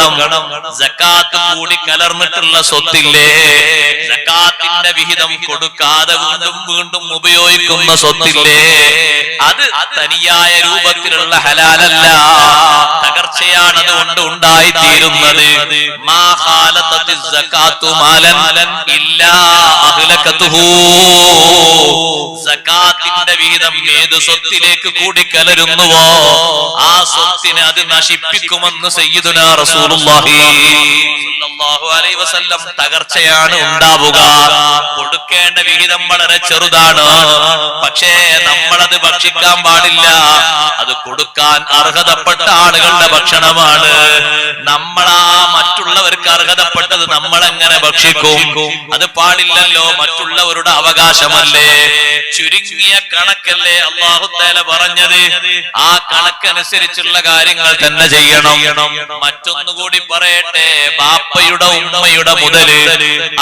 ഓർക്കണം, സക്കാത്ത് കൂടി കലർന്നിട്ടുള്ള സ്വത്തില്ലേ, സക്കാത്തിന്റെ വിഹിതം കൊടുക്കാതെ വീണ്ടും വീണ്ടും ഉപയോഗിക്കുന്ന സ്വത്തില്ലേ, അത് തനിയായ രൂപത്തിലുള്ള ഹലാലല്ല, തകർച്ചയാണ് അതുകൊണ്ട് ഉണ്ടായിത്തീരുന്നത്. മാ ഖാലതത്തി സകാത്തു മാലൻ ഇല്ലാ അഹ്ലകതുഹു. സകാത്തിന്റെ വിഹിതം ഏത് സ്വത്തിലേക്ക് കൂടി കലരുന്നുവോ ആ സ്വത്തിനെ അത് നശിപ്പിക്കുമെന്ന് സയ്യിദുനാ റസൂലുള്ളാഹി സ്വല്ലല്ലാഹു അലൈഹി വസല്ലം. തകർച്ചയാണ് ഉണ്ടാവുക. കൊടുക്കേണ്ട വിഹിതം വളരെ ചെറുതാണ്, പക്ഷേ നമ്മളത് ഭക്ഷിക്കാൻ പാടില്ല. അത് കൊടുക്കാൻ അർഹതപ്പെട്ട ആളുകളുടെ ഭക്ഷണമാണ്. നമ്മളാ മറ്റുള്ളവർക്ക് അർഹതപ്പെട്ടത് നമ്മൾ എങ്ങനെ ഭക്ഷിക്കും? അത് പാടില്ലല്ലോ, മറ്റുള്ളവരുടെ അവകാശമല്ലേ. ചുരുങ്ങിയ കണക്കല്ലേ അല്ലാഹു തആല പറഞ്ഞത്. ആ കണക്കനുസരിച്ചുള്ള കാര്യങ്ങൾ തന്നെ ചെയ്യണം. മറ്റൊന്നുകൂടി പറയട്ടെ, ബാപ്പയുടെ ഉമ്മയുടെ മുതല്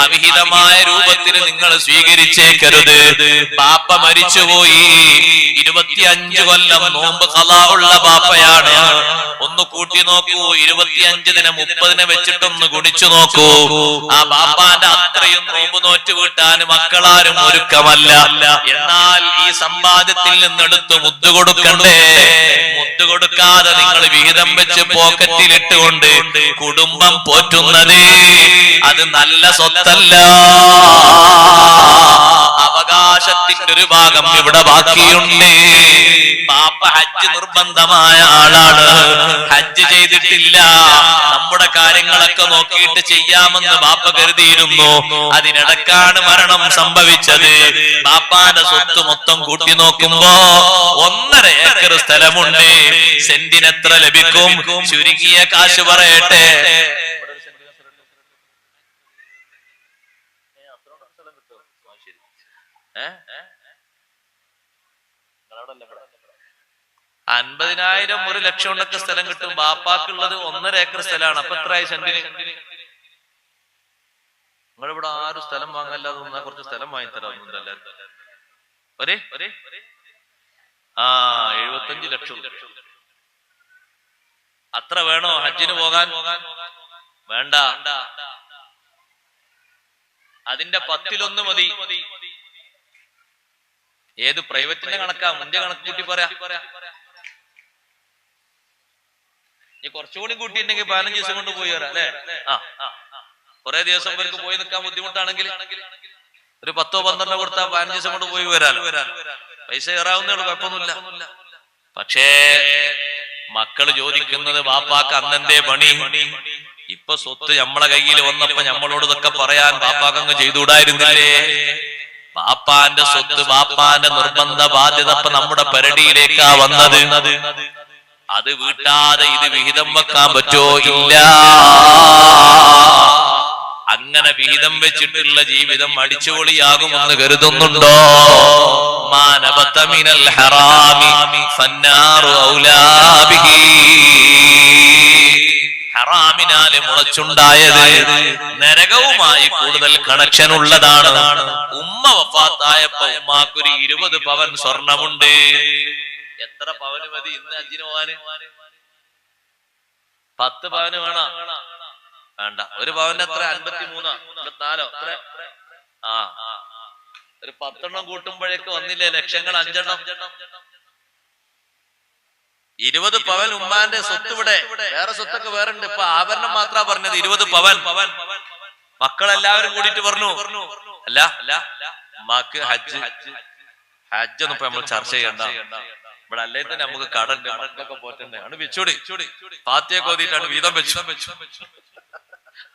അവിഹിതമായ രൂപത്തിൽ നിങ്ങൾ സ്വീകരിച്ചേക്കരുത്. ബാപ്പ മരിച്ചുപോയി, 25 കൊല്ലം നോമ്പ് ഖളാ ഉള്ള ബാപ്പയാണ്. ഒന്ന് കൂട്ടി നോക്കൂ, 25 30 വെച്ചിട്ടൊന്ന് ഗുണിച്ചു നോക്കൂ. ആ ബാപ്പാന്റെ അത്രയും നോമ്പ് നോറ്റ് വീട്ടാൻ മക്കളാരും ഒരുക്കമല്ല. എന്നാൽ ഈ സമ്പാദ്യത്തിൽ നിന്നെടുത്ത് മുദ്ദു കൊടുക്കണ്ടേ? മുദ്ദു കൊടുക്കാതെ നിങ്ങൾ വിഹിതം വെച്ച് പോക്കറ്റിലിട്ടുകൊണ്ട് കുടുംബം പോറ്റുന്നത് അത് നല്ല സ്വത്തല്ല. അവകാശത്തിന്റെ ഒരു ഭാഗം ഇവിടെ ബാക്കിയുണ്ട്. ബാപ്പ ഹജ്ജ് നിർബന്ധമായ ആളാണ്, ഹജ്ജ് ചെയ്തിട്ടില്ല. നമ്മുടെ കാര്യങ്ങളൊക്കെ നോക്കിയിട്ട് ചെയ്യാമെന്ന് ബാപ്പ കരുതിയിരുന്നു. അതിനിടക്കാണ് മരണം സംഭവിച്ചത്. ബാപ്പാന്റെ സ്വത്ത് മൊത്തം കൂട്ടി നോക്കുമ്പോ 1.5 ഏക്കർ സ്ഥലമുണ്ട്. സെന്റിന് എത്ര ലഭിക്കും? ചുരുങ്ങിയ കാശ് പറയട്ടെ, $50,000 1 ലക്ഷം കൊണ്ടൊക്കെ സ്ഥലം കിട്ടും. ബാപ്പാക്കുള്ളത് 1.5 ഏക്കർ സ്ഥലമാണ്. അപ്പൊ എത്രയായി സെന്റിന്? നിങ്ങളിവിടെ ആരും സ്ഥലം വാങ്ങല്ലാതെ നിന്നാ കുറച്ച് സ്ഥലം വാങ്ങിത്തരാവുന്നതല്ലേ? 75 ലക്ഷം. അത്ര വേണോ ഹജ്ജിന് പോകാൻ? വേണ്ട, അതിന്റെ 10-1 മതി. ഏത് പ്രൈവറ്റിന്റെ കണക്കാ? മുന്റെ കണക്ക് കൂട്ടി പറയാ. നീ കുറച്ചുകൂടി കൂട്ടിയിട്ടുണ്ടെങ്കിൽ 15 ദിവസം കൊണ്ട് പോയി വരാം അല്ലെ? കുറെ ദിവസം പേർക്ക് പോയി നിൽക്കാൻ ബുദ്ധിമുട്ടാണെങ്കിൽ ഒരു 10-12 കൊടുത്താൽ 15 ദിവസം കൊണ്ട് പോയി വരാലോ. പൈസ ഏറാവുന്നേ ഉള്ളൂ, കുഴപ്പമൊന്നുമില്ല. പക്ഷേ മക്കള് ചോദിക്കുന്നത്, ബാപ്പാക്ക് അന്നെന്തേ പണി? ഇപ്പൊ സ്വത്ത് നമ്മളെ കയ്യിൽ വന്നപ്പോ നമ്മളോട് ഇതൊക്കെ പറയാൻ ബാപ്പാക്കങ്ങ് ചെയ്തുകൂടായിരുന്നില്ലേ? ബാപ്പാന്റെ സ്വത്ത്, ബാപ്പാന്റെ നിർബന്ധ ബാധ്യത ഇപ്പൊ നമ്മുടെ പെരടിയിലേക്കാ വന്നത്. അത് വീട്ടാതെ ഇത് വിഹിതം വെക്കാൻ പറ്റോ? ഇല്ല. അങ്ങനെ വിഹിതം വെച്ചിട്ടുള്ള ജീവിതം അടിച്ചുപൊളിയാകുമെന്ന് കരുതുന്നുണ്ടോ? മാനബത മിനൽ ഹറാമി ഫന്നാറു ഔലാ ബിഹി. ഹറാമിനാല് മുളച്ചുണ്ടായത് നരകവുമായി കൂടുതൽ കണക്ഷൻ ഉള്ളതാണ്. ഉമ്മ വഫാത്തായപ്പോ ഉമ്മാക്കൊരു 20 പവൻ സ്വർണമുണ്ട്. എത്ര പവന് മതി ഇന്ന് ഹജ്ജിന് പോവാന്? 10 പവന് വേണോ? വേണ്ട. 1 പവന്റെ എത്ര? 53 54 ഒരു 10 കൂട്ടുമ്പോഴേക്ക് വന്നില്ലേ ലക്ഷങ്ങൾ? 5 20 പവൻ ഉമ്മാന്റെ സ്വത്ത്. ഇവിടെ വേറെ സ്വത്തൊക്കെ വേറെ ഉണ്ട്. ഇപ്പൊ ആഭരണം മാത്രാ പറഞ്ഞത് 20 പവൻ. മക്കളെല്ലാവരും കൂടിയിട്ട് പറഞ്ഞു, അല്ല ഉമ്മാക്ക് ഹജ്ജൊന്നും ഇപ്പൊ നമ്മൾ ചർച്ച ചെയ്യണ്ട. ഇവിടെ അല്ലേ തന്നെ നമുക്ക് കടണ്ട്, കടക്കൊക്കെ പോറ്റണ്ടേ? ആണ് വെച്ചൂടി, ഫാത്തിയൊക്കെ ഓതിയിട്ടാണ് വീതം വെച്ചു.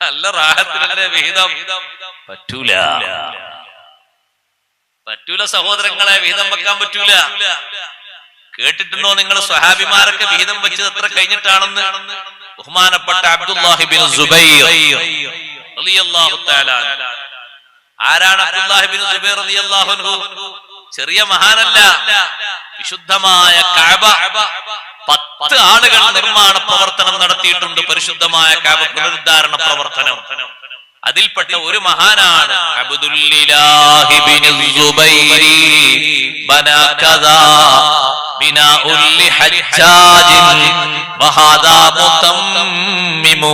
നല്ല റാഹത്തിലല്ലേ വിഹിതം? പറ്റൂല സഹോദരങ്ങളെ, വിഹിതം വെക്കാൻ പറ്റൂല. കേട്ടിട്ടുണ്ടോ നിങ്ങൾ സ്വഹാബിമാരൊക്കെ വിഹിതം വെച്ചത് എത്ര കഴിഞ്ഞിട്ടാണെന്ന്? ബഹുമാനപ്പെട്ട അബ്ദുല്ലാഹി ബിൻ സുബൈർ റളിയല്ലാഹു തആല. ആരാണ് അബ്ദുല്ലാഹി ബിൻ സുബൈർ റളിയല്ലാഹു അൻഹു? ചെറിയ മഹാനല്ല. വിശുദ്ധമായ കഅബ 10 ആളുകൾ നിർമ്മാണ പ്രവർത്തനം നടത്തിയിട്ടുണ്ട്. പരിശുദ്ധമായ കഅബ പുനരുദ്ധാരണ പ്രവർത്തനം. അതിൽപ്പെട്ട ഒരു മഹാനാണ് അബ്ദുല്ലാഹി ബിൻ സുബൈരി ബനാ കദാ ബിനാഉൽ ലിഹജ്ജാജിൻ വഹാദാ മുതമ്മിമു.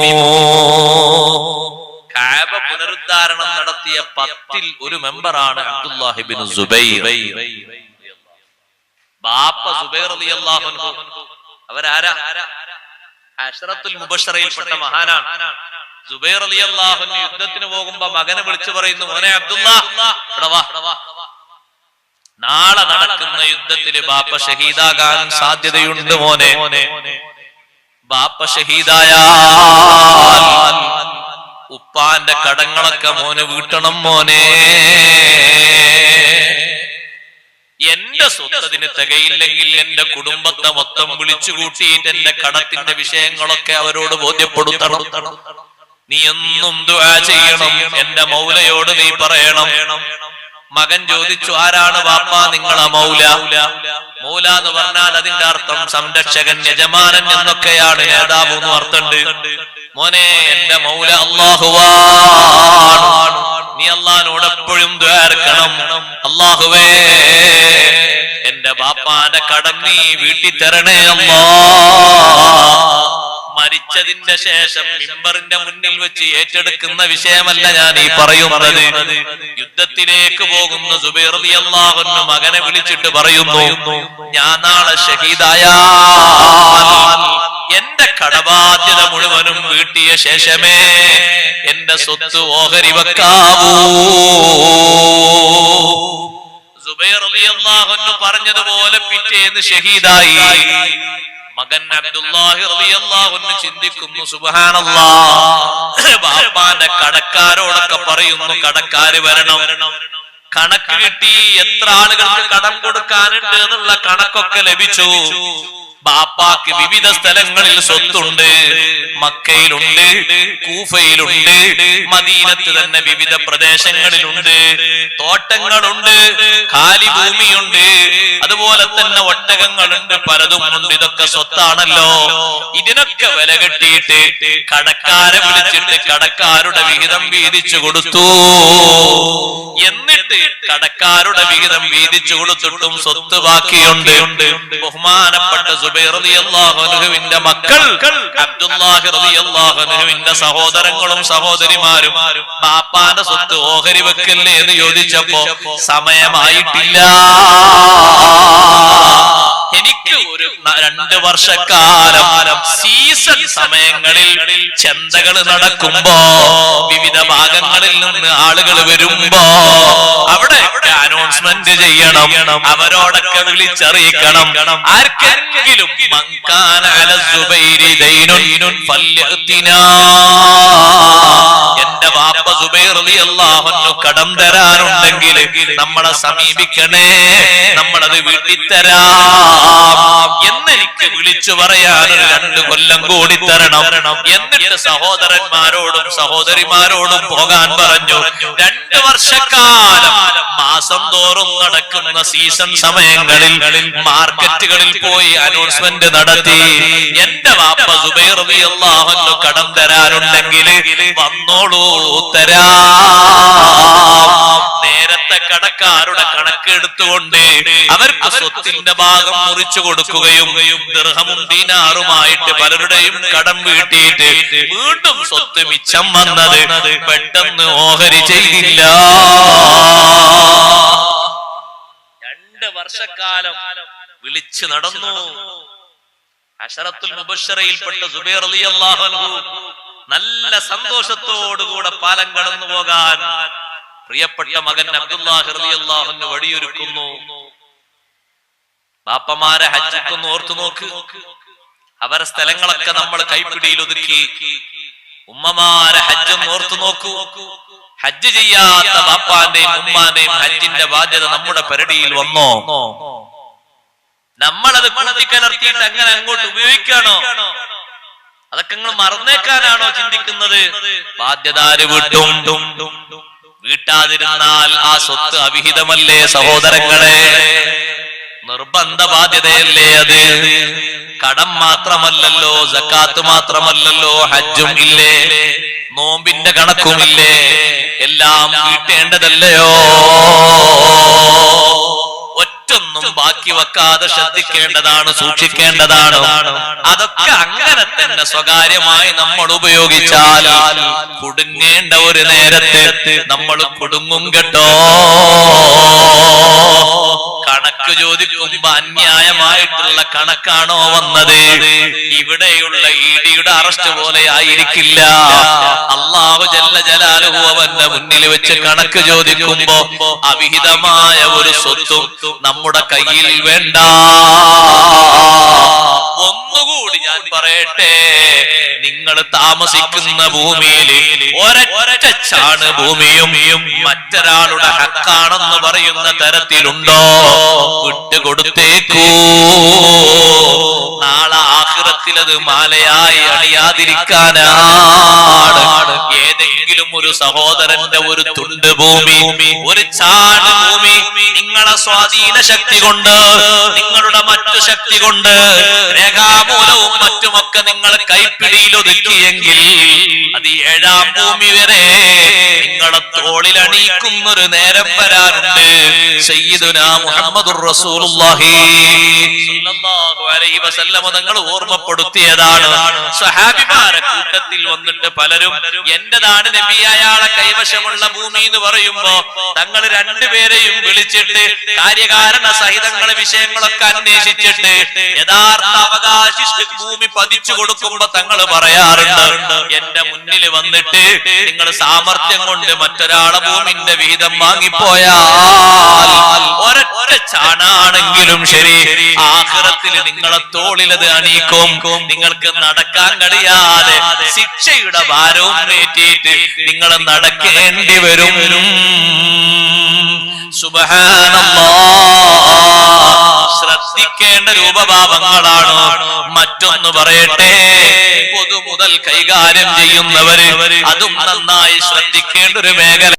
കഅബ പുനരുദ്ധാരണം നടത്തിയ 10ൽ ഒരു മെമ്പറാണ് അബ്ദുല്ലാഹി ബിൻ സുബൈർ. ബാപ്പ സുബൈർ റളിയല്ലാഹു അൻഹു അവരാരാ? അശ്റത്തുൽ മുബശ്ശറയിൽപ്പെട്ട മഹാനാണ്. സുബൈർ റളിയല്ലാഹു അൻഹു യുദ്ധത്തിന് പോകുമ്പോ മകനെ വിളിച്ചു പറയുന്നു, മോനെ അബ്ദുല്ലാഹ് ഇവിടെ വാ, നാളെ നടക്കുന്ന യുദ്ധത്തില് ബാപ്പ ഷഹീദാകാൻ സാധ്യതയുണ്ട് മോനെ. ബാപ്പ ഷഹീദായാൽ ഉപ്പാന്റെ കടങ്ങളൊക്കെ മോന് വീട്ടണം മോനെ. എന്റെ സ്വത്തതിന് തികയില്ലെങ്കിൽ എന്റെ കുടുംബത്തെ മൊത്തം വിളിച്ചു കൂട്ടിയിട്ട് എന്റെ കടത്തിന്റെ വിഷയങ്ങളൊക്കെ അവരോട് ബോധ്യപ്പെടുത്തണം. നീ എന്നും ദുആ ചെയ്യണം, എന്റെ മൗലയോട് നീ പറയണം. മകൻ ചോദിച്ചു, ആരാണ് വാപ്പ നിങ്ങളെ മൗല? മൗല എന്ന് പറഞ്ഞാൽ അതിന്റെ അർത്ഥം സംരക്ഷകൻ, യജമാനൻ എന്നൊക്കെയാണ്. നേതാവ് എന്ന് അർത്ഥമുണ്ട്. മോനെ, എന്റെ മൗല അല്ലാഹുവാണ്. നീ അല്ലാഹുവോട് എപ്പോഴും ദ്വാരക്കണം. അല്ലാഹുവേ, എന്റെ ബാപ്പാന്റെ കടം നീ വീട്ടി തരണേ അല്ലാഹ്. മരിച്ചതിന്റെ ശേഷം മിമ്പറിന്റെ മുന്നിൽ വെച്ച് ഏറ്റെടുക്കുന്ന വിഷയമല്ല ഞാൻ ഈ പറയുന്നത്. യുദ്ധത്തിലേക്ക് പോകുന്ന സുബൈർ റളിയല്ലാഹു അൻഹു മകനെ വിളിച്ചിട്ട് പറയുന്നു, ഞാൻ നാളെ ഷഹീദായാൽ എന്റെ കടബാധ്യത മുഴുവനും വീട്ടിയ ശേഷമേ എന്റെ സ്വത്ത് ഓഹരി വെക്കാവൂ. സുബൈർ റളിയല്ലാഹു അൻഹു പറഞ്ഞതുപോലെ പിറ്റേന്ന് ഷഹീദായി. മകൻ അബ്ദുല്ലാഹി റളിയല്ലാഹു അൻഹു ചിന്തിക്കുന്നു, സുബ്ഹാനല്ലാഹ്, ബാപ്പാന്റെ കടക്കാരോടൊക്കെ പറയുന്നു കടക്കാര് വരണം. കണക്ക് കിട്ടി, എത്ര ആളുകൾക്ക് കടം കൊടുക്കാനുണ്ട് എന്നുള്ള കണക്കൊക്കെ ലഭിച്ചു. ബാപ്പാക്ക് വിവിധ സ്ഥലങ്ങളിൽ സ്വത്തുണ്ട്. മക്കയിലുണ്ട്, കൂഫയിലുണ്ട്, മദീനത്ത് തന്നെ വിവിധ പ്രദേശങ്ങളിലുണ്ട്. തോട്ടങ്ങളുണ്ട്, കാലിഭൂമിയുണ്ട്, അതുപോലെ തന്നെ ഒട്ടകങ്ങളുണ്ട്, പലതും ഉണ്ട്. ഇതൊക്കെ സ്വത്താണല്ലോ. ഇതിനൊക്കെ വില കെട്ടിയിട്ട് കടക്കാരെ വിളിച്ചിട്ട് കടക്കാരുടെ വിഹിതം വീതിച്ചു കൊടുത്തു. എന്നിട്ട് കടക്കാരുടെ വിഹിതം വീതിച്ചു കൊടുത്തിട്ടും സ്വത്ത് ബാക്കിയുണ്ട്. ബഹുമാനപ്പെട്ട സുബൈർ റളിയല്ലാഹു അൻഹുവിന്റെ മക്കൾ അബ്ദുല്ലാഹി റളിയല്ലാഹു അൻഹുവിന്റെ സഹോദരങ്ങളും സഹോദരിമാരും ബാപ്പാന്റെ സ്വത്ത് ഓഹരി വെക്കല്ലേ എന്ന് ചോദിച്ചപ്പോ സമയമായിട്ടില്ല, എനിക്ക് ഒരു 2 വർഷക്കാലം സീസൺ സമയങ്ങളിൽ ചന്തകൾ നടക്കുമ്പോ വിവിധ ഭാഗങ്ങളിൽ നിന്ന് ആളുകൾ വരുമ്പോ അവിടെ അനൗൺസ്മെന്റ് ചെയ്യണം, അവരോടൊക്കെ വിളിച്ചറിയിക്കണം. ആർക്കെങ്കിലും മൻകാന അല സുബൈരി ദൈനുൻ ഫല്യഅ്തിനാ, എന്റെ വാപ്പ സുബൈർ റളിയല്ലാഹു അൻഹു കടം തരാനുണ്ടെങ്കിൽ നമ്മളെ സമീപിക്കണേ, നമ്മളത് വീട്ടിത്തരാം എന്നെനിക്ക് വിളിച്ചു പറയാൻ 2 കൊല്ലം കൂടി തരണം. എന്നിട്ട് സഹോദരന്മാരോടും സഹോദരിമാരോടും പോകാൻ പറഞ്ഞു. 2 വർഷക്കാലം മാസം തോറും നടക്കുന്ന സീസൺ സമയങ്ങളിൽ മാർക്കറ്റുകളിൽ പോയി അനൗൺസ്മെന്റ് നടത്തി, എന്റെ വാപ്പ സുബൈർ റളിയല്ലാഹു അൻഹു കടം തരാനുണ്ടെങ്കിൽ വന്നോളൂ തരാം. നേരത്തെ കടക്കാരുടെ കണക്ക് എടുത്തുകൊണ്ട് അവർക്ക് സ്വത്തിന്റെ ഭാഗം മുറിച്ചു കൊടുക്കുകയും ദിർഹമും ദീനാറുമായിട്ട് പലരുടെയും കടം വീട്ടിയിട്ട് വീണ്ടും സ്വത്ത് മിച്ചം വന്നത് പെട്ടെന്ന് ഓഹരി ചെയ്തില്ല. 2 വർഷക്കാലം വിളിച്ചു നടന്നു. അശറത്തുൽ മുബശ്ശറയിൽപ്പെട്ട സുബൈർ റളിയല്ലാഹു അൻഹു നല്ല സന്തോഷത്തോടുകൂടെ പാലം കടന്നു പോകാൻ പ്രിയപ്പെട്ട മകൻ അബ്ദുല്ലാഹി റളിയല്ലാഹു അൻഹു വഴിയൊരുക്കുന്നു. ബാപ്പമാരെ ഹജ്ജിക്കൊന്ന് ഓർത്തു നോക്ക്. അവരെ സ്ഥലങ്ങളൊക്കെ നമ്മൾ കൈപ്പിടിയിൽ ഒതുക്കി. ഉമ്മമാരെ ഹജ്ജൊന്ന് ഓർത്തു നോക്കൂ. ഹജ്ജ് ചെയ്യാത്ത ബാപ്പാന്റെയും ഉമ്മാന്റെയും ഹജ്ജിന്റെ ബാധ്യത നമ്മുടെ പെരടിയിൽ വന്നോ? നമ്മളത് കൂട്ടിക്കലർത്തിയിട്ട് അങ്ങനെ അങ്ങോട്ട് ഉപയോഗിക്കാണോ? അതൊക്കെ നിങ്ങൾ മറന്നേക്കാനാണോ ചിന്തിക്കുന്നത്? ബാധ്യത ആര് വീട്ടും? വീട്ടാതിരുന്നാൽ ആ സ്വത്ത് അവിഹിതമല്ലേ സഹോദരങ്ങളെ? നിർബന്ധ ബാധ്യതയല്ലേ അത്? കടം മാത്രമല്ലല്ലോ, സക്കാത്ത് മാത്രമല്ലല്ലോ, ഹജ്ജും ഇല്ലേ, നോമ്പിന്റെ കണക്കുമില്ലേ? എല്ലാം വീട്ടേണ്ടതല്ലയോ? ഒറ്റൊന്നും ബാക്കി വെക്കാതെ ശ്രദ്ധിക്കേണ്ടതാണ്, സൂക്ഷിക്കേണ്ടതാണ്. അതൊക്കെ അങ്ങനെ തന്നെ സ്വകാര്യമായി നമ്മൾ ഉപയോഗിച്ചാൽ കുടുങ്ങേണ്ട ഒരു നേരത്തെ നമ്മൾ കുടുങ്ങും കേട്ടോ. കണക്ക് ചോദിക്കുമ്പോ അന്യായമായിട്ടുള്ള കണക്കാണോ വന്നത്? ഇവിടെയുള്ള ഇഡിയുടെ അറസ്റ്റ് പോലെ ആയിരിക്കില്ല. അല്ലാഹു ജല്ല ജലാലുഹു അവന്റെ മുന്നിൽ വെച്ച് കണക്ക് ചോദിക്കുമ്പോ അവിഹിതമായ ഒരു സ്വത്തും നമ്മുടെ കയ്യിൽ വേണ്ട. ഒന്നുകൂടി ഞാൻ പറയട്ടെ, നിങ്ങൾ താമസിക്കുന്ന ഭൂമിയിൽ ഒരൊറ്റ ചാണ് ഭൂമിയും മറ്റൊരാളുടെ ഹക്കാണെന്ന് പറയുന്ന തരത്തിലുണ്ടോ? വിട്ടുകൊടുത്തേക്കൂ. നാളെ ആഖിറത്തിൽ അത് മാലയായി അണിയാതിരിക്കാനാണ്. ഏതെങ്കിലും ഒരു സഹോദരന്റെ ഒരു തുണ്ട് ഭൂമി, ഒരു ചാണ് ഭൂമി നിങ്ങളെ സ്വാധീന ശക്തി കൊണ്ട്, നിങ്ങളുടെ മറ്റു ശക്തി കൊണ്ട്, രേഖാമൂലവും മറ്റുമൊക്കെ നിങ്ങൾ കൈപ്പിടിയിൽ ഒതുക്കിയെങ്കിൽ അത് 7-ാം ഭൂമി വരെ നിങ്ങളെ തോളിൽ അണിയിക്കുന്നൊരു നേരം വരാനുണ്ട്. സയ്യിദുനാ മുഹമ്മദുർ റസൂലുള്ളാഹി സ്വല്ലല്ലാഹു അലൈഹി വസല്ലം തങ്ങൾ ഓർമ്മപ്പെടുത്തിയതാണ്. സ്വഹാബിമാരെ കൂട്ടത്തിൽ വന്നിട്ട് പലരും എന്റേതാണ് നബി അയാളെ കൈവശമുള്ള ഭൂമി എന്ന് പറയുമ്പോ തങ്ങൾ രണ്ടുപേരെയും വിളിച്ചിട്ട് കാര്യകാരണ സഹിതങ്ങളെ വിഷയങ്ങളൊക്കെ അന്വേഷിച്ചിട്ട് യഥാർത്ഥ അവകാശി ഭൂമി പതിച്ചു കൊടുക്കുമ്പോ തങ്ങൾ പറയാറുണ്ട്, എന്റെ മുന്നിൽ വന്നിട്ട് നിങ്ങൾ സാമർത്ഥ്യം കൊണ്ട് മറ്റൊരാളെ ഭൂമിന്റെ വിഹിതം വാങ്ങിപ്പോയാൽ ഒരൊറ്റ ചാണാണെങ്കിലും ശരി ആഖിറത്തിൽ നിങ്ങളെ തോളിലത് അണിയിക്കും. നിങ്ങൾക്ക് നടക്കാൻ കഴിയാതെ ശിക്ഷയുടെ ഭാരവും ഏറ്റിട്ട് നിങ്ങൾ നടക്കേണ്ടി വരും. സുബ്ഹാനല്ലാഹ്. ശ്രദ്ധിക്കേണ്ട രൂപഭാവങ്ങളാണ്. മറ്റൊന്ന് പറയട്ടെ, പൊതുമുതൽ കൈകാര്യം ചെയ്യുന്നവര് അതും നന്നായി ശ്രദ്ധിക്കേണ്ട ഒരു മേഖല.